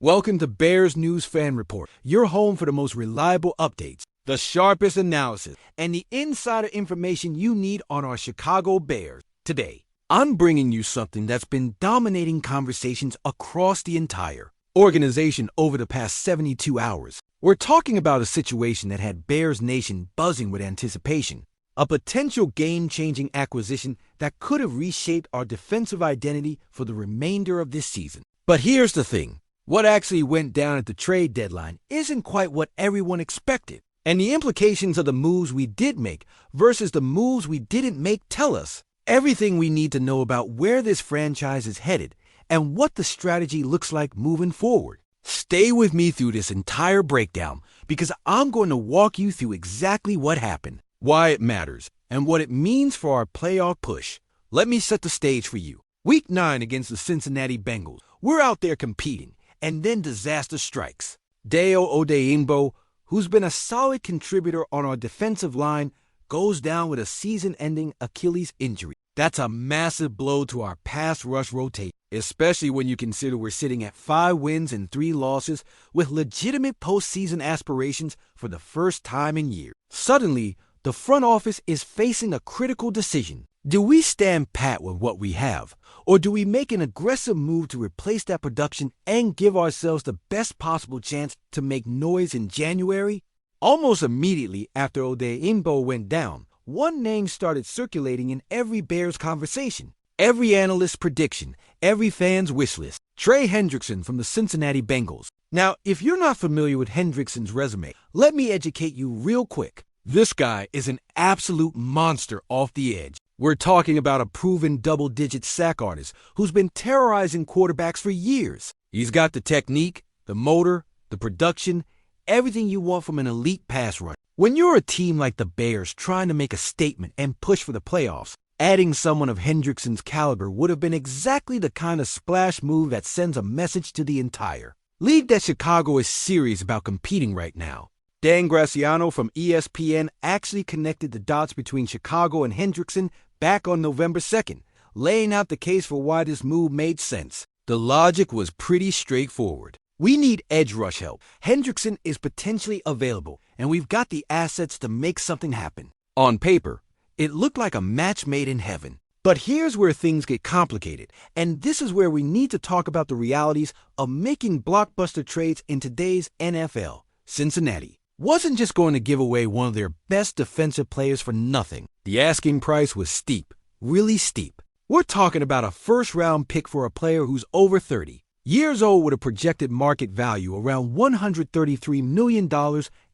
Welcome to Bears News Fan Report, your home for the most reliable updates, the sharpest analysis, and the insider information you need on our Chicago Bears. Today, I'm bringing you something that's been dominating conversations across the entire organization over the past 72 hours. We're talking about a situation that had Bears Nation buzzing with anticipation, a potential game-changing acquisition that could have reshaped our defensive identity for the remainder of this season. But here's the thing. What actually went down at the trade deadline isn't quite what everyone expected. And the implications of the moves we did make versus the moves we didn't make tell us everything we need to know about where this franchise is headed and what the strategy looks like moving forward. Stay with me through this entire breakdown because I'm going to walk you through exactly what happened, why it matters, and what it means for our playoff push. Let me set the stage for you. Week 9 against the Cincinnati Bengals. We're out there competing, and then disaster strikes. Dayo Odeyingbo, who's been a solid contributor on our defensive line, goes down with a season-ending Achilles injury. That's a massive blow to our pass rush rotation, especially when you consider we're sitting at 5 wins and 3 losses with legitimate postseason aspirations for the first time in years. Suddenly, the front office is facing a critical decision. Do we stand pat with what we have, or do we make an aggressive move to replace that production and give ourselves the best possible chance to make noise in January? Almost immediately after Odeyingbo went down, one name started circulating in every Bears conversation, every analyst's prediction, every fan's wish list. Trey Hendrickson from the Cincinnati Bengals. Now, if you're not familiar with Hendrickson's resume, let me educate you real quick. This guy is an absolute monster off the edge. We're talking about a proven double-digit sack artist who's been terrorizing quarterbacks for years. He's got the technique, the motor, the production, everything you want from an elite pass rusher. When you're a team like the Bears trying to make a statement and push for the playoffs, adding someone of Hendrickson's caliber would have been exactly the kind of splash move that sends a message to the entire league that Chicago is serious about competing right now. Dan Graciano from ESPN actually connected the dots between Chicago and Hendrickson back on November 2nd, laying out the case for why this move made sense. The logic was pretty straightforward. We need edge rush help. Hendrickson is potentially available, and we've got the assets to make something happen. On paper, it looked like a match made in heaven. But here's where things get complicated, and this is where we need to talk about the realities of making blockbuster trades in today's NFL. Cincinnati wasn't just going to give away one of their best defensive players for nothing. The asking price was steep, really steep. We're talking about a first-round pick for a player who's over 30 years old with a projected market value around $133 million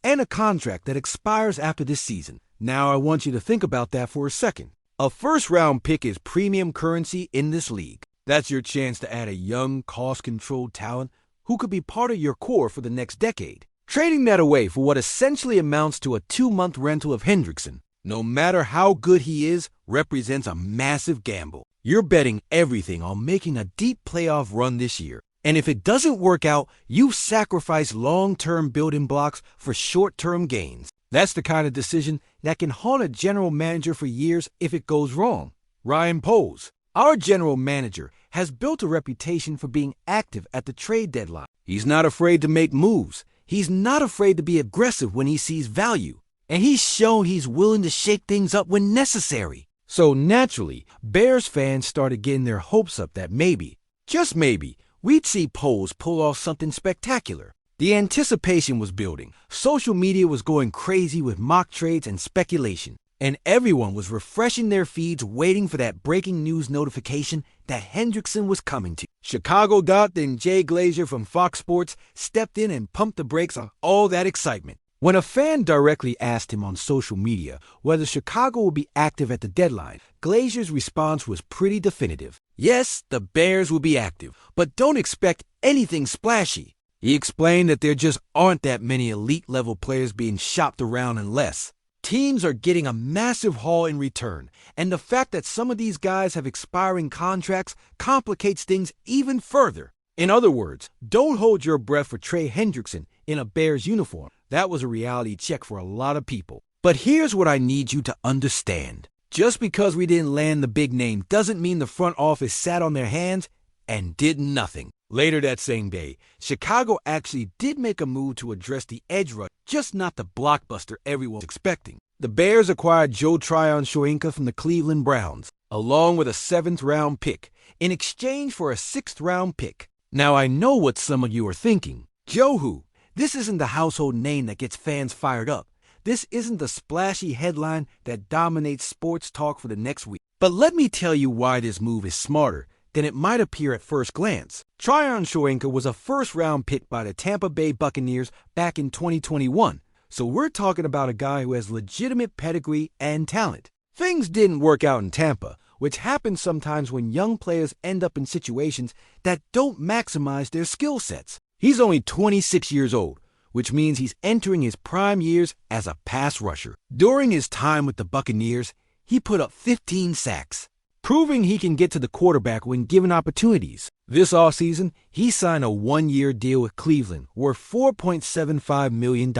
and a contract that expires after this season. Now I want you to think about that for a second. A first-round pick is premium currency in this league. That's your chance to add a young, cost-controlled talent who could be part of your core for the next decade. Trading that away for what essentially amounts to a 2-month rental of Hendrickson, no matter how good he is, represents a massive gamble. You're betting everything on making a deep playoff run this year. And if it doesn't work out, you've sacrificed long-term building blocks for short-term gains. That's the kind of decision that can haunt a general manager for years if it goes wrong. Ryan Poles, our general manager, has built a reputation for being active at the trade deadline. He's not afraid to make moves. He's not afraid to be aggressive when he sees value, and he's shown he's willing to shake things up when necessary. So naturally, Bears fans started getting their hopes up that maybe, just maybe, we'd see Poles pull off something spectacular. The anticipation was building. Social media was going crazy with mock trades and speculation, and everyone was refreshing their feeds waiting for that breaking news notification that Hendrickson was coming to. Chicago Dot and Jay Glazer from Fox Sports stepped in and pumped the brakes on all that excitement. When a fan directly asked him on social media whether Chicago would be active at the deadline, Glazer's response was pretty definitive. Yes, the Bears will be active, but don't expect anything splashy. He explained that there just aren't that many elite-level players being shopped around unless teams are getting a massive haul in return, and the fact that some of these guys have expiring contracts complicates things even further. In other words, don't hold your breath for Trey Hendrickson in a Bears uniform. That was a reality check for a lot of people. But here's what I need you to understand. Just because we didn't land the big name doesn't mean the front office sat on their hands and did nothing. Later that same day, Chicago actually did make a move to address the edge rush, just not the blockbuster everyone was expecting. The Bears acquired Joe Tryon-Shoyinka from the Cleveland Browns, along with a 7th-round pick, in exchange for a 6th-round pick. Now I know what some of you are thinking. Joe who? This isn't the household name that gets fans fired up. This isn't the splashy headline that dominates sports talk for the next week. But let me tell you why this move is smarter than it might appear at first glance. Tryon-Shoyinka was a 1st-round pick by the Tampa Bay Buccaneers back in 2021, so we're talking about a guy who has legitimate pedigree and talent. Things didn't work out in Tampa, which happens sometimes when young players end up in situations that don't maximize their skill sets. He's only 26 years old, which means he's entering his prime years as a pass rusher. During his time with the Buccaneers, he put up 15 sacks, proving he can get to the quarterback when given opportunities. This offseason, he signed a 1-year deal with Cleveland worth $4.75 million,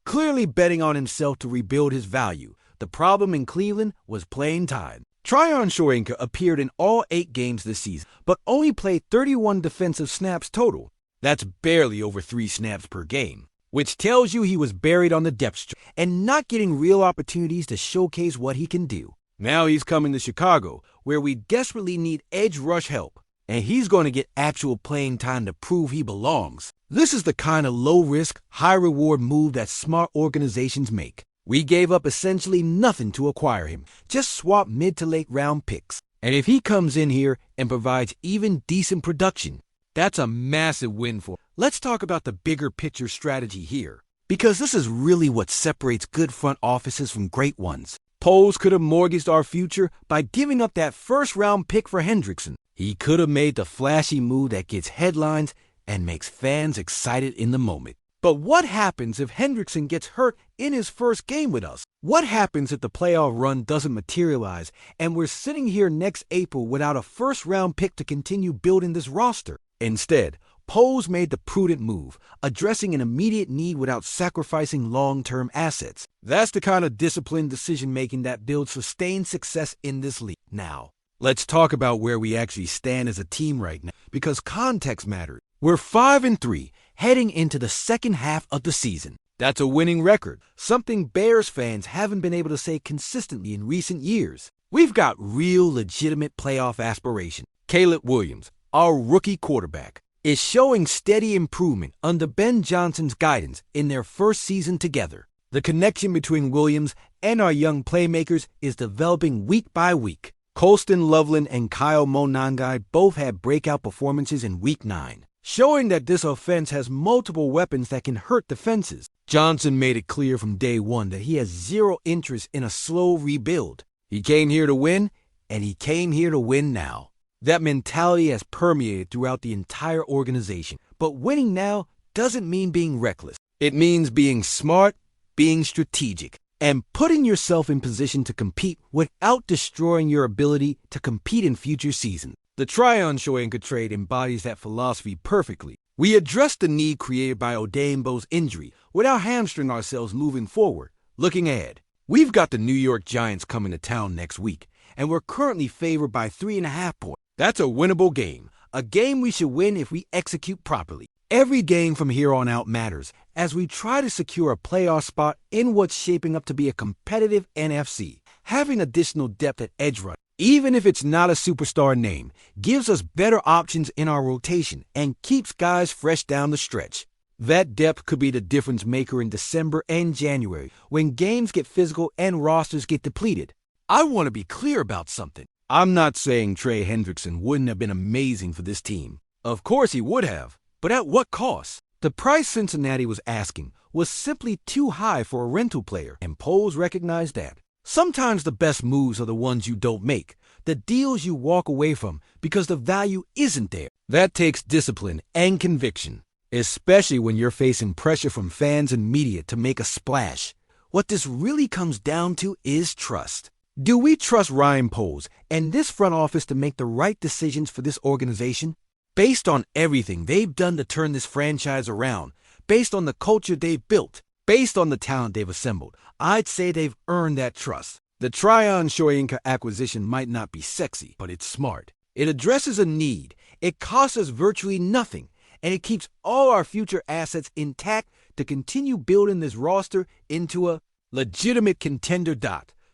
clearly betting on himself to rebuild his value. The problem in Cleveland was playing time. Tryon-Shoyinka appeared in all 8 games this season, but only played 31 defensive snaps total. That's barely over 3 snaps per game, which tells you he was buried on the depth chart and not getting real opportunities to showcase what he can do. Now he's coming to Chicago, where we desperately need edge rush help, and he's going to get actual playing time to prove he belongs. This is the kind of low-risk, high-reward move that smart organizations make. We gave up essentially nothing to acquire him, just swap mid to late round picks. And if he comes in here and provides even decent production, that's a massive win for him. Let's talk about the bigger picture strategy here, because this is really what separates good front offices from great ones. Poles could have mortgaged our future by giving up that 1st-round pick for Hendrickson. He could have made the flashy move that gets headlines and makes fans excited in the moment. But what happens if Hendrickson gets hurt in his first game with us? What happens if the playoff run doesn't materialize and we're sitting here next April without a 1st-round pick to continue building this roster? Instead, Poles made the prudent move, addressing an immediate need without sacrificing long-term assets. That's the kind of disciplined decision-making that builds sustained success in this league. Now, let's talk about where we actually stand as a team right now, because context matters. We're 5-3, heading into the second half of the season. That's a winning record, something Bears fans haven't been able to say consistently in recent years. We've got real legitimate playoff aspirations. Caleb Williams, our rookie quarterback, is showing steady improvement under Ben Johnson's guidance in their first season together. The connection between Williams and our young playmakers is developing week by week. Colston Loveland and Kyle Monangai both had breakout performances in Week 9, showing that this offense has multiple weapons that can hurt defenses. Johnson made it clear from day one that he has zero interest in a slow rebuild. He came here to win, and he came here to win now. That mentality has permeated throughout the entire organization. But winning now doesn't mean being reckless. It means being smart, being strategic, and putting yourself in position to compete without destroying your ability to compete in future seasons. The Tryon-Shoyinka trade embodies that philosophy perfectly. We addressed the need created by Odeyingbo's injury without hamstring ourselves moving forward. Looking ahead, we've got the New York Giants coming to town next week, and we're currently favored by 3.5 points. That's a winnable game, a game we should win if we execute properly. Every game from here on out matters as we try to secure a playoff spot in what's shaping up to be a competitive NFC. Having additional depth at edge rush, even if it's not a superstar name, gives us better options in our rotation and keeps guys fresh down the stretch. That depth could be the difference maker in December and January when games get physical and rosters get depleted. I want to be clear about something. I'm not saying Trey Hendrickson wouldn't have been amazing for this team. Of course he would have, but at what cost? The price Cincinnati was asking was simply too high for a rental player, and Poles recognized that. Sometimes the best moves are the ones you don't make, the deals you walk away from because the value isn't there. That takes discipline and conviction, especially when you're facing pressure from fans and media to make a splash. What this really comes down to is trust. Do we trust Ryan Poles and this front office to make the right decisions for this organization? Based on everything they've done to turn this franchise around, based on the culture they've built, based on the talent they've assembled, I'd say they've earned that trust. The Tryon-Shoyinka acquisition might not be sexy, but it's smart. It addresses a need, It costs us virtually nothing, and it keeps all our future assets intact to continue building this roster into a legitimate contender.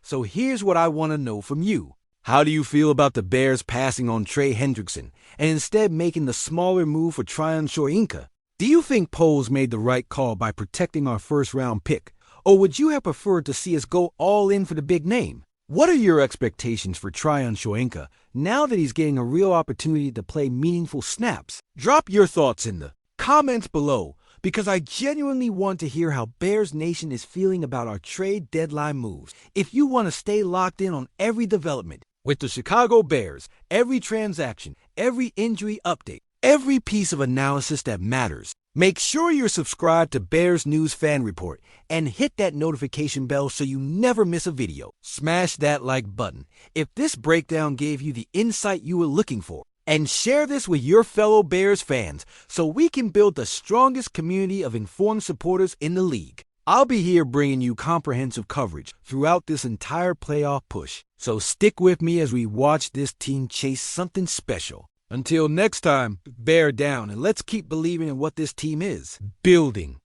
So here's what I want to know from you. How do you feel about the Bears passing on Trey Hendrickson and instead making the smaller move for Tryon Shoyinka? Do you think Poles made the right call by protecting our first-round pick, or would you have preferred to see us go all in for the big name? What are your expectations for Tryon Shoyinka now that he's getting a real opportunity to play meaningful snaps? Drop your thoughts in the comments below, because I genuinely want to hear how Bears Nation is feeling about our trade deadline moves. If you want to stay locked in on every development with the Chicago Bears, every transaction, every injury update, every piece of analysis that matters, make sure you're subscribed to Bears News Fan Report and hit that notification bell so you never miss a video. Smash that like button if this breakdown gave you the insight you were looking for. And share this with your fellow Bears fans so we can build the strongest community of informed supporters in the league. I'll be here bringing you comprehensive coverage throughout this entire playoff push. So stick with me as we watch this team chase something special. Until next time, bear down and let's keep believing in what this team is building.